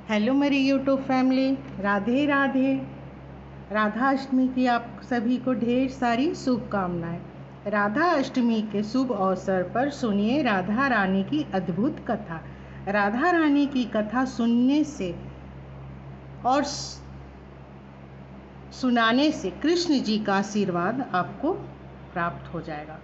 Hello मेरी YouTube family, Radhe Radhe. Radha Ashtami की आप सभी को ढेर सारी शुभकामनाएं। राधा अष्टमी के शुभ अवसर पर सुनिए राधा रानी की अद्भुत कथा। राधा रानी की कथा सुनने से और सुनाने से कृष्ण जी का आशीर्वाद आपको प्राप्त हो जाएगा।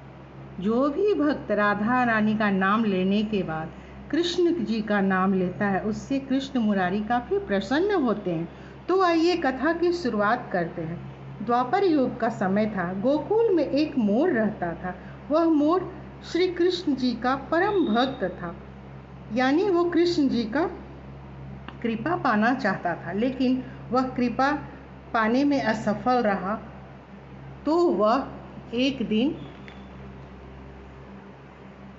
जो भी भक्त राधा रानी का नाम लेने के बाद कृष्ण जी का नाम लेता है, उससे कृष्ण मुरारी काफ़ी प्रसन्न होते हैं। तो आइए कथा की शुरुआत करते हैं। द्वापर युग का समय था। गोकुल में एक मोर रहता था। वह मोर श्री कृष्ण जी का परम भक्त था, यानी वो कृष्ण जी का कृपा पाना चाहता था, लेकिन वह कृपा पाने में असफल रहा। तो वह एक दिन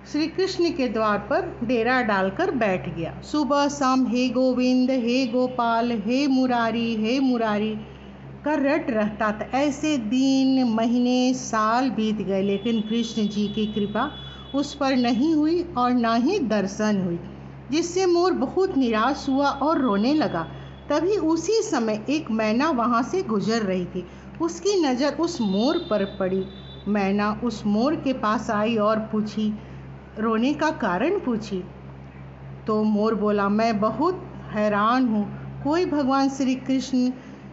श्री कृष्ण के द्वार पर डेरा डालकर बैठ गया। सुबह शाम हे गोविंद, हे गोपाल, हे मुरारी का रट रहता था। ऐसे दिन, महीने, साल बीत गए, लेकिन कृष्ण जी की कृपा उस पर नहीं हुई और ना ही दर्शन हुई, जिससे मोर बहुत निराश हुआ और रोने लगा। तभी उसी समय एक मैना वहाँ से गुजर रही थी। उसकी नज़र उस मोर पर पड़ी। मैना उस मोर के पास आई और पूछी, रोने का कारण पूछी। तो मोर बोला, मैं बहुत हैरान हूँ। कोई भगवान श्री कृष्ण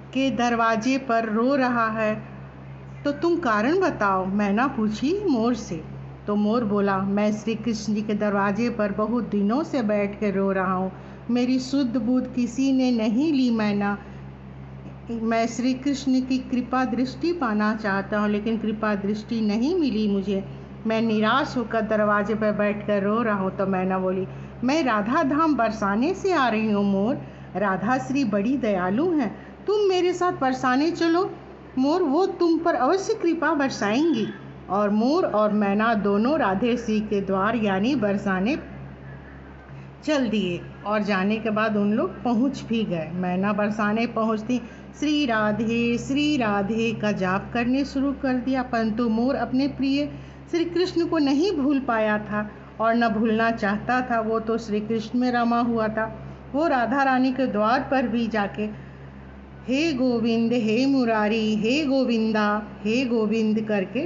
के दरवाजे पर रो रहा है, तो तुम कारण बताओ, मैना पूछी मोर से। तो मोर बोला, मैं श्री कृष्ण जी के दरवाजे पर बहुत दिनों से बैठ कर रो रहा हूँ। मेरी शुद्ध बुद्ध किसी ने नहीं ली मैना। मैं श्री कृष्ण की कृपा दृष्टि पाना चाहता हूँ, लेकिन कृपा दृष्टि नहीं मिली मुझे। मैं निराश होकर दरवाजे पर बैठकर रो रहा हूँ। तो मैना बोली, मैं राधा धाम बरसाने से आ रही हूँ मोर। राधा श्री बड़ी दयालु हैं, तुम मेरे साथ बरसाने चलो मोर, वो तुम पर अवश्य कृपा बरसाएंगी। और मोर और मैना दोनों राधे श्री के द्वार यानी बरसाने चल दिए, और जाने के बाद उन लोग पहुंच भी गए। मैना बरसाने पहुंचती श्री राधे का जाप करने शुरू कर दिया, परंतु मोर अपने प्रिय श्री कृष्ण को नहीं भूल पाया था और न भूलना चाहता था। वो तो श्री कृष्ण में रमा हुआ था। वो राधा रानी के द्वार पर भी जाके हे गोविंद, हे मुरारी, हे गोविंदा, हे गोविंद करके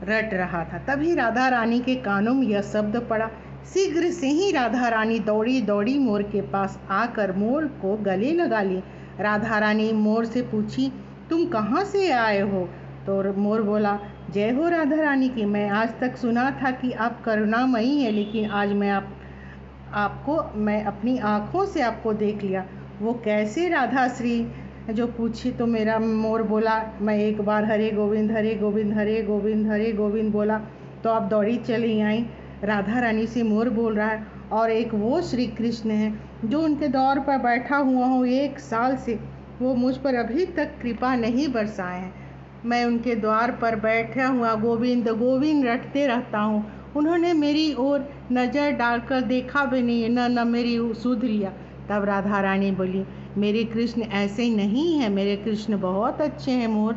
रट रहा था। तभी राधा रानी के कानों में यह शब्द पड़ा। शीघ्र से ही राधा रानी दौड़ी दौड़ी मोर के पास आकर मोर को गले लगा ली। राधा रानी मोर से पूछी, तुम कहाँ से आए हो? तो मोर बोला, जय हो राधा रानी की। मैं आज तक सुना था कि आप करुणामयी हैं, लेकिन आज मैं अपनी आँखों से आपको देख लिया। वो कैसे राधा श्री? जो पूछी तो मेरा मोर बोला, मैं एक बार हरे गोविंद हरे गोविंद हरे गोविंद हरे गोविंद बोला तो आप दौड़ी चली आई। राधा रानी से मोर बोल रहा है, और एक वो श्री कृष्ण है जो उनके द्वार पर बैठा हुआ हूँ 1 साल से, वो मुझ पर अभी तक कृपा नहीं बरसाए हैं। मैं उनके द्वार पर बैठा हुआ गोविंद गोविंद रटते रहता हूँ। उन्होंने मेरी ओर नज़र डालकर देखा भी नहीं, न मेरी सुध लिया। तब राधा रानी बोली, मेरे कृष्ण ऐसे नहीं हैं, मेरे कृष्ण बहुत अच्छे हैं मोर।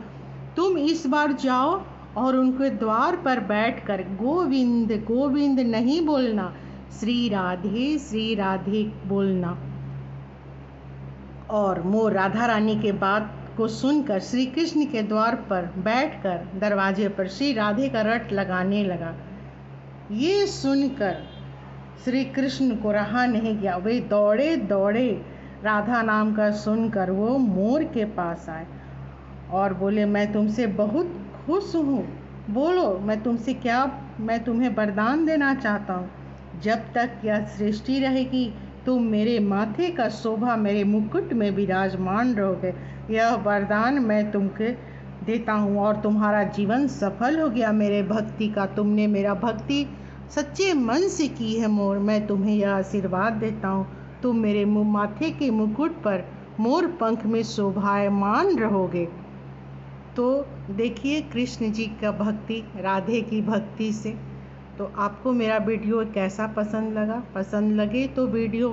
तुम इस बार जाओ और उनके द्वार पर बैठकर गोविंद गोविंद नहीं बोलना, श्री राधे बोलना। और मोर राधा रानी के बात को सुनकर श्री कृष्ण के द्वार पर बैठकर दरवाजे पर श्री राधे का रट लगाने लगा। ये सुनकर श्री कृष्ण को रहा नहीं गया। वे दौड़े दौड़े राधा नाम का सुनकर वो मोर के पास आए और बोले, मैं तुमसे बहुत खुश हूँ, बोलो मैं तुम्हें वरदान देना चाहता हूँ। जब तक यह सृष्टि रहेगी तुम मेरे माथे का शोभा मेरे मुकुट में विराजमान रहोगे। यह वरदान मैं तुमको देता हूँ और तुम्हारा जीवन सफल हो गया मेरे भक्ति का। तुमने मेरा भक्ति सच्चे मन से की है मोर। मैं तुम्हें यह आशीर्वाद देता हूँ, तुम मेरे माथे के मुकुट पर मोर पंख में शोभायमान रहोगे। तो देखिए कृष्ण जी का भक्ति राधे की भक्ति से। तो आपको मेरा वीडियो कैसा पसंद लगा? पसंद लगे तो वीडियो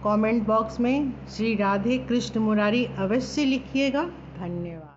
कमेंट बॉक्स में श्री राधे कृष्ण मुरारी अवश्य लिखिएगा। धन्यवाद।